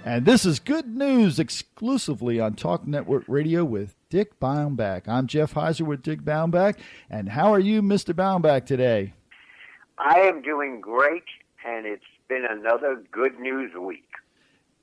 And this is Good News exclusively on Talk Network Radio with Dick Baumbach. I'm Jeff Heiser with Dick Baumbach. And how are you, Mr. Baumbach, today? I am doing great, and it's been another good news week.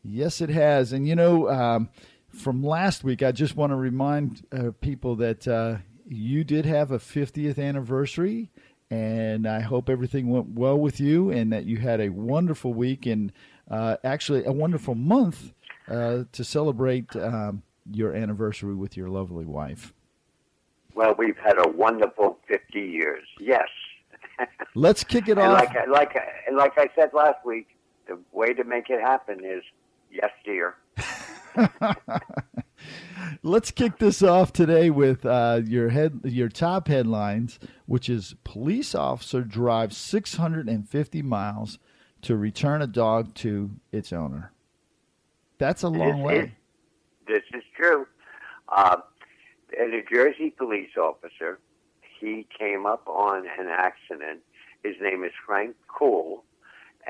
Yes, it has. And, you know, from last week, I just want to remind people that you did have a 50th anniversary, and I hope everything went well with you and that you had a wonderful week and actually a wonderful month to celebrate your anniversary with your lovely wife. Well, we've had a wonderful 50 years, yes. Let's kick it off. Like I said last week, the way to make it happen is yes, dear. Let's kick this off today with your top headlines, which is police officer drives 650 miles to return a dog to its owner. That's a long way. This is true. A New Jersey police officer, he came up on an accident. His name is Frank Cool,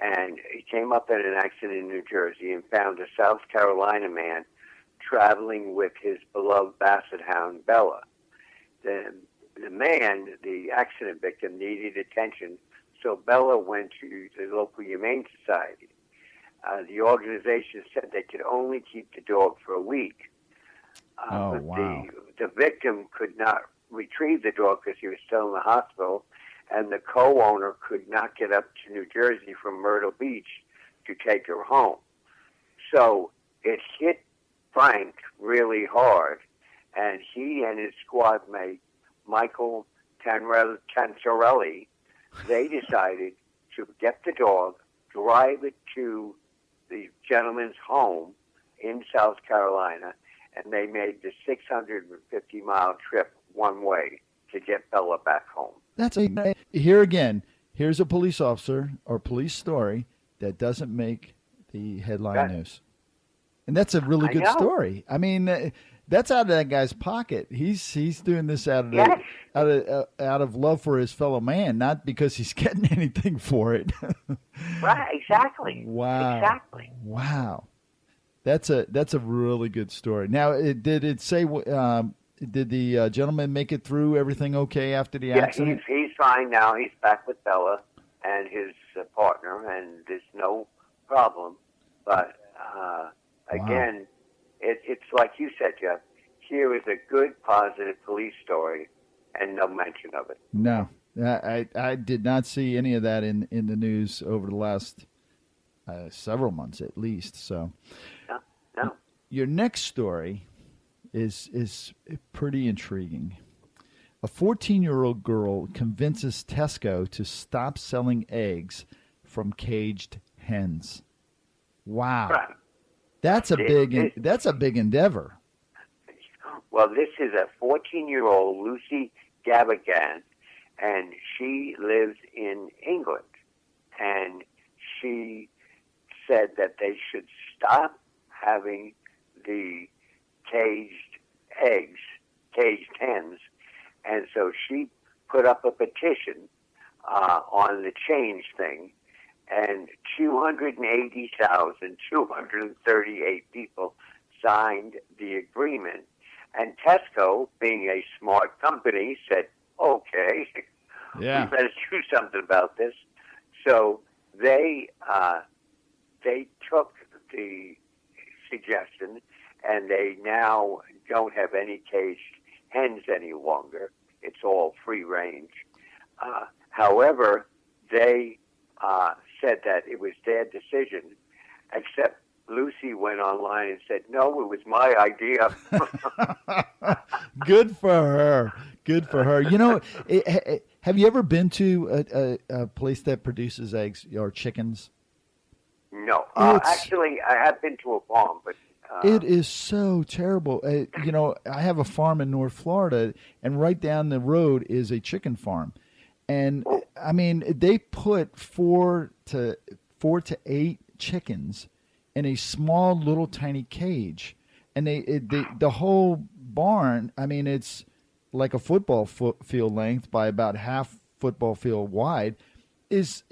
and he came up in an accident in New Jersey and found a South Carolina man traveling with his beloved basset hound, Bella. The man, the accident victim, needed attention, so Bella went to the local Humane Society. The organization said they could only keep the dog for a week. But wow. The victim could not retrieve the dog because he was still in the hospital, and the co-owner could not get up to New Jersey from Myrtle Beach to take her home. So it hit Frank really hard, and he and his squad mate, Michael Tantorelli, they decided to get the dog, drive it to the gentleman's home in South Carolina, and they made the 650-mile trip one way to get Bella back home. Here again, here's a police officer or police story that doesn't make the headline news. And that's a really good story. I mean, that's out of that guy's pocket. He's doing this out of love for his fellow man, not because he's getting anything for it. Right, exactly. Wow. Exactly. Wow. That's a really good story. Now, did it say did the gentleman make it through everything okay after the accident? He's fine now. He's back with Bella and his partner, and there's no problem. But again, it's like you said, Jeff. Here is a good, positive police story, and no mention of it. No, I did not see any of that in the news over the last several months at least. So, no. Your next story is pretty intriguing. A 14-year-old girl convinces Tesco to stop selling eggs from caged hens. Wow. Right. That's a big endeavor. Well, this is a 14-year-old Lucy Gavigan, and she lives in England. And she said that they should stop having the caged hens. And so she put up a petition on the change thing, and 280,238 people signed the agreement. And Tesco, being a smart company, said, okay, we better do something about this. So they took the suggestion, and they now don't have any caged hens any longer. It's all free range. However, they said that it was their decision, except Lucy went online and said, no, it was my idea. Good for her. Good for her. You know, have you ever been to a place that produces eggs or chickens? No. Actually, I have been to a farm, but... it is so terrible. You know, I have a farm in North Florida, and right down the road is a chicken farm. And, I mean, they put 4 to 8 chickens in a small little tiny cage, and the whole barn, I mean, it's like a football field length by about half football field wide, is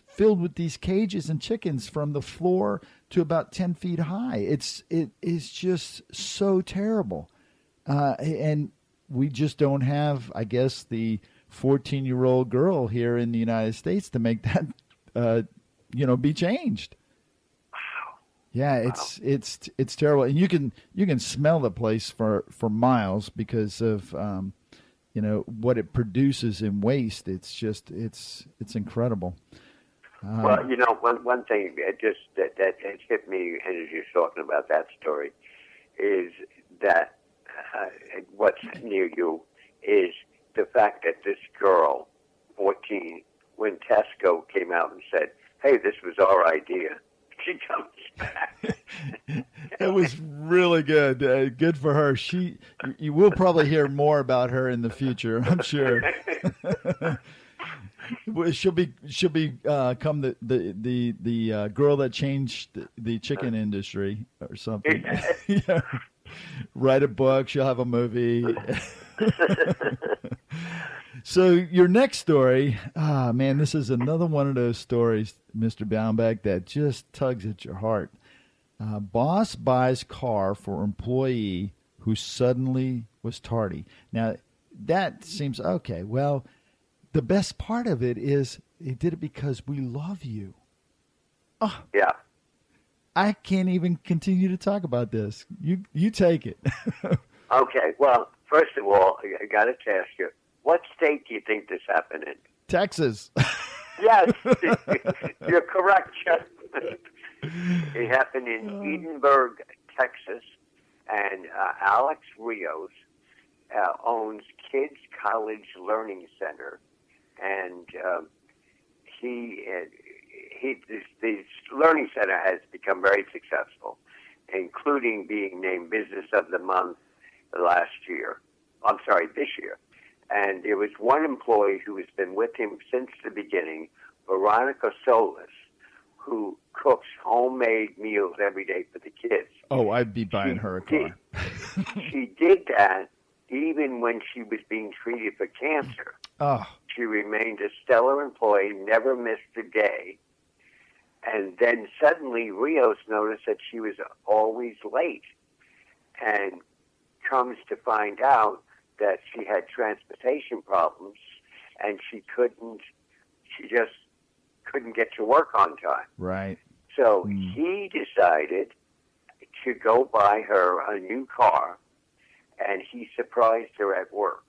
filled with these cages and chickens from the floor to about 10 feet high. It is just so terrible. And we just don't have, I guess, the 14-year-old girl here in the United States to make that, be changed. Yeah, it's terrible, and you can smell the place for miles because of what it produces in waste. It's just it's incredible. Well, one thing that hit me as you're talking about that story is that what's near you is the fact that this girl, 14, when Tesco came out and said, "Hey, this was our idea," she comes back. It was really good. Good for her. You will probably hear more about her in the future, I'm sure. She'll become the girl that changed the chicken industry or something. Yeah. Write a book. She'll have a movie. So your next story, man, this is another one of those stories, Mr. Baumbach, that just tugs at your heart. Boss buys car for employee who suddenly was tardy. Now, that seems okay. Well, the best part of it is he did it because we love you. Oh, yeah. I can't even continue to talk about this. You take it. Okay. Well, first of all, I got to ask you, what state do you think this happened in? Texas. Yes, you're correct, Chuck. It happened in Edinburgh, Texas, and Alex Rios owns Kids College Learning Center, and this learning center has become very successful, including being named Business of the Month this year. And there was one employee who has been with him since the beginning, Veronica Solis, who cooks homemade meals every day for the kids. Oh, I'd be buying her a car. She did that even when she was being treated for cancer. Oh. She remained a stellar employee, never missed a day. And then suddenly Rios noticed that she was always late, and comes to find out that she had transportation problems, and she just couldn't get to work on time. Right. So he decided to go buy her a new car, and he surprised her at work.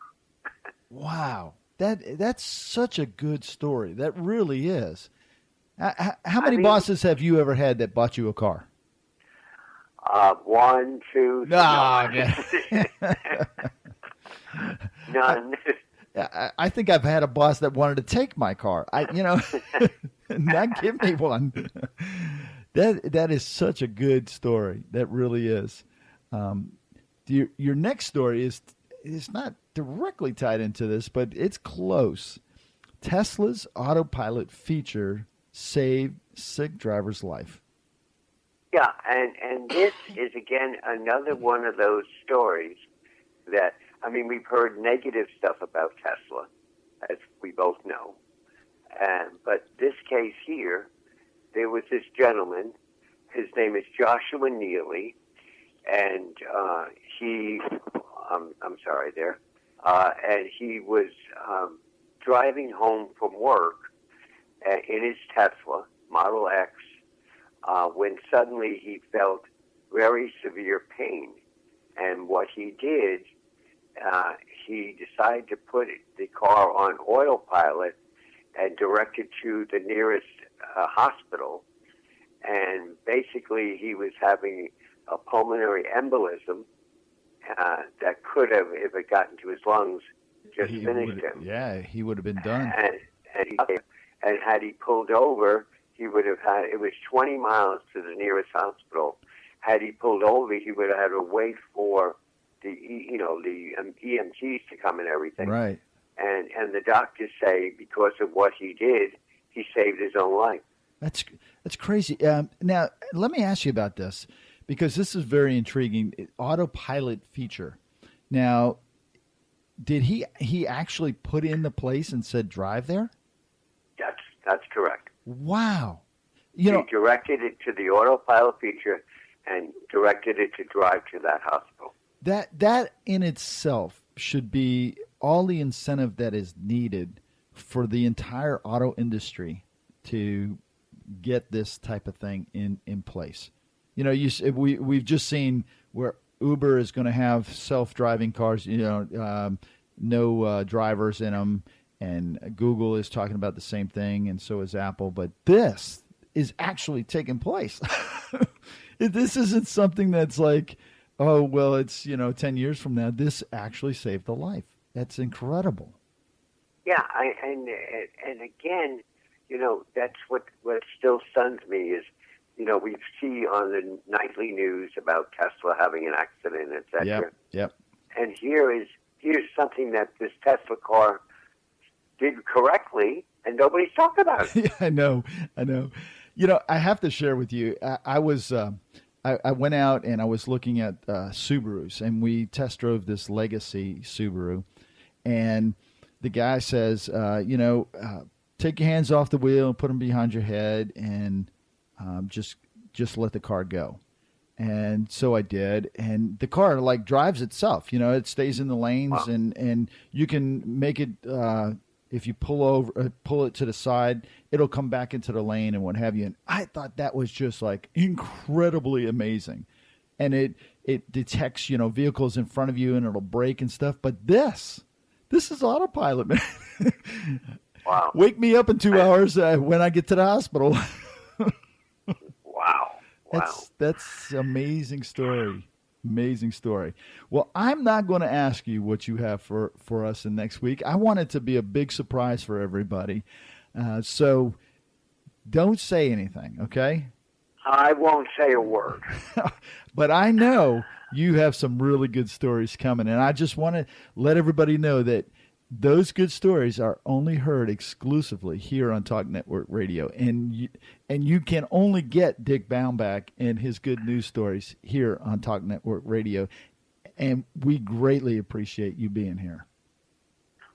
Wow. That's such a good story. That really is. How many bosses have you ever had that bought you a car? One, two, three. None. I think I've had a boss that wanted to take my car. Not give me one. That is such a good story. That really is. Your next story is not directly tied into this, but it's close. Tesla's autopilot feature saved sick driver's life. Yeah, and this is, again, another one of those stories that, we've heard negative stuff about Tesla, as we both know. But this case here, there was this gentleman, his name is Joshua Neely, and and he was driving home from work in his Tesla Model X when suddenly he felt very severe pain. And what he did, he decided to put the car on autopilot and direct it to the nearest hospital. And basically he was having a pulmonary embolism that could have, if it got into his lungs, just finished him. Yeah, he would have been done. And had he pulled over, he would have had, it was 20 miles to the nearest hospital. Had he pulled over, he would have had to wait for the EMTs to come and everything. Right. And the doctors say because of what he did, he saved his own life. That's crazy. Now, let me ask you about this, because this is very intriguing. Autopilot feature. Now, did he actually put in the place and said drive there? That's correct. Wow. You know, he directed it to the autopilot feature and directed it to drive to that hospital. that in itself should be all the incentive that is needed for the entire auto industry to get this type of thing in place. You know, we've just seen where Uber is going to have self-driving cars, no drivers in them, and Google is talking about the same thing, and so is Apple. But this is actually taking place. This isn't something that's like, oh, well, it's, 10 years from now. This actually saved a life. That's incredible. Yeah, and again, that's what still stuns me is, we see on the nightly news about Tesla having an accident, etc. Yep. And here's something that this Tesla car did correctly, and nobody's talked about it. Yeah, I know. I have to share with you. I went out and I was looking at Subarus, and we test drove this Legacy Subaru, and the guy says, take your hands off the wheel and put them behind your head, and just let the car go. And so I did, and the car drives itself. It stays in the lanes, Wow. and you can make it. If you pull it to the side, it'll come back into the lane and what have you. And I thought that was just incredibly amazing. And it detects, vehicles in front of you, and it'll brake and stuff. But this is autopilot, man. Wow. Wake me up in 2 hours when I get to the hospital. Wow. That's amazing story. Amazing story. Well, I'm not going to ask you what you have for us in next week. I want it to be a big surprise for everybody. So don't say anything, okay? I won't say a word. But I know you have some really good stories coming, and I just want to let everybody know that those good stories are only heard exclusively here on Talk Network Radio, and you can only get Dick Baumbach and his good news stories here on Talk Network Radio, and we greatly appreciate you being here.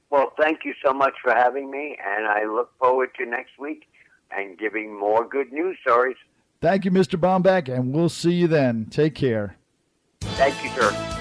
Well, thank you so much for having me, and I look forward to next week and giving more good news stories. Thank you, Mr. Baumbach, and we'll see you then. Take care. Thank you, sir.